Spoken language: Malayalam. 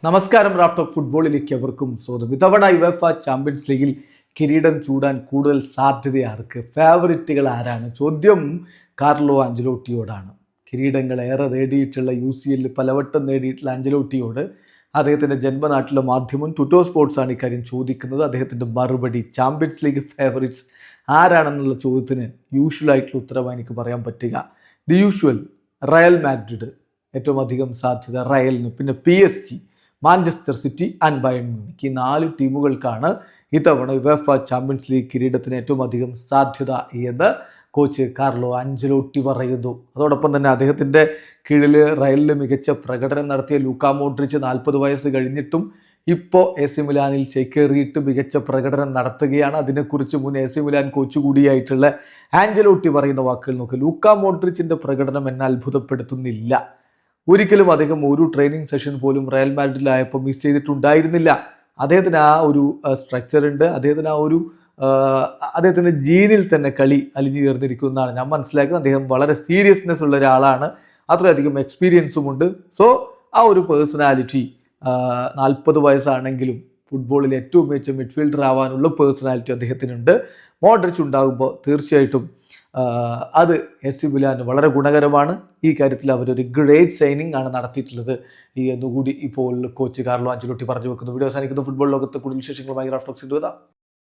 നമസ്കാരം. റാഫ്റ്റ് ഓഫ് ഫുട്ബോളിലേക്ക് എവർക്കും സ്വാഗതം. ഇത്തവണ യുവേഫ ചാമ്പ്യൻസ് ലീഗിൽ കിരീടം ചൂടാൻ കൂടുതൽ സാധ്യതയാർക്ക്? ഫേവറിറ്റുകൾ ആരാണ്? ചോദ്യം കാർലോ ആഞ്ചലോട്ടിയോടാണ്. കിരീടങ്ങൾ ഏറെ നേടിയിട്ടുള്ള UCL പലവട്ടം നേടിയിട്ടുള്ള ആഞ്ചലോട്ടിയോട് അദ്ദേഹത്തിൻ്റെ ജന്മനാട്ടിലെ മാധ്യമം ടുട്ടോ സ്പോർട്സാണ് ഇക്കാര്യം ചോദിക്കുന്നത്. അദ്ദേഹത്തിൻ്റെ മറുപടി ചാമ്പ്യൻസ് ലീഗ് ഫേവറിറ്റ്സ് ആരാണെന്നുള്ള ചോദ്യത്തിന് യൂഷ്വലായിട്ടുള്ള ഉത്തരവായി എനിക്ക് പറയാൻ പറ്റുക ദി യൂഷ്വൽ റയൽ മാഡ്രിഡ്, ഏറ്റവും അധികം സാധ്യത റയലിന്, പിന്നെ PSG, Manchester city and Bayern Munich. ഈ 4 ടീമുകൾക്കാണ് ഇത്തവണ യുവേഫ ചാമ്പ്യൻസ് ലീഗ് കിരീടത്തിന് ഏറ്റവും അധികം സാധ്യത എന്ന് കോച്ച് കാർലോ ആഞ്ചലോട്ടി പറയുന്നു. അതോടൊപ്പം തന്നെ അദ്ദേഹത്തിൻ്റെ കീഴിൽ റയലിൽ മികച്ച പ്രകടനം നടത്തിയ ലൂക്കാ മോഡ്രിച്ച് 40 വയസ്സ് കഴിഞ്ഞിട്ടും ഇപ്പോൾ AC മിലാനിൽ ചേക്കേറിയിട്ട് മികച്ച പ്രകടനം നടത്തുകയാണ്. അതിനെക്കുറിച്ച് മുൻ AC മിലാൻ കോച്ച് കൂടിയായിട്ടുള്ള ആഞ്ചലോട്ടി പറയുന്ന വാക്കുകൾ നോക്കുക. ലൂക്കാ മോഡ്രിച്ചിൻ്റെ പ്രകടനം എന്നെ അത്ഭുതപ്പെടുത്തുന്നില്ല. ഒരിക്കലും അദ്ദേഹം ഒരു ട്രെയിനിങ് സെഷൻ പോലും റയൽ മാഡ്രിഡിലായപ്പോൾ മിസ് ചെയ്തിട്ടുണ്ടായിരുന്നില്ല. അദ്ദേഹത്തിന് ആ ഒരു സ്ട്രക്ചർ ഉണ്ട്, അദ്ദേഹത്തിൻ്റെ ജീനിൽ തന്നെ കളി അലിഞ്ഞു ചേർന്നിരിക്കുന്നതാണ് ഞാൻ മനസ്സിലാക്കുന്നത്. അദ്ദേഹം വളരെ സീരിയസ്നെസ് ഉള്ള ഒരാളാണ്, അത്രയധികം എക്സ്പീരിയൻസും ഉണ്ട്. സോ ആ ഒരു പേഴ്സണാലിറ്റി 40 വയസ്സാണെങ്കിലും ഫുട്ബോളിൽ ഏറ്റവും മികച്ച മിഡ്ഫീൽഡർ ആവാനുള്ള പേഴ്സണാലിറ്റി അദ്ദേഹത്തിനുണ്ട്. മോഡ്രിച്ച് ഉണ്ടാകുമ്പോൾ തീർച്ചയായിട്ടും അത് AC മിലാന് വളരെ ഗുണകരമാണ്. ഈ കാര്യത്തിൽ അവരൊരു ഗ്രേറ്റ് സൈനിങ് ആണ് നടത്തിയിട്ടുള്ളത് എന്നുകൂടി ഇപ്പോൾ കോച്ച് കാർലോ ആഞ്ചലോട്ടി പറഞ്ഞു വെക്കുന്നു. വീഡിയോ അവസാനിക്കുന്ന ഫുട്ബോൾ ലോകത്ത് കൂടുതൽ വിശേഷങ്ങളുമായി റാഫ്റ്റ് ടോക്സിൽ എത്താം.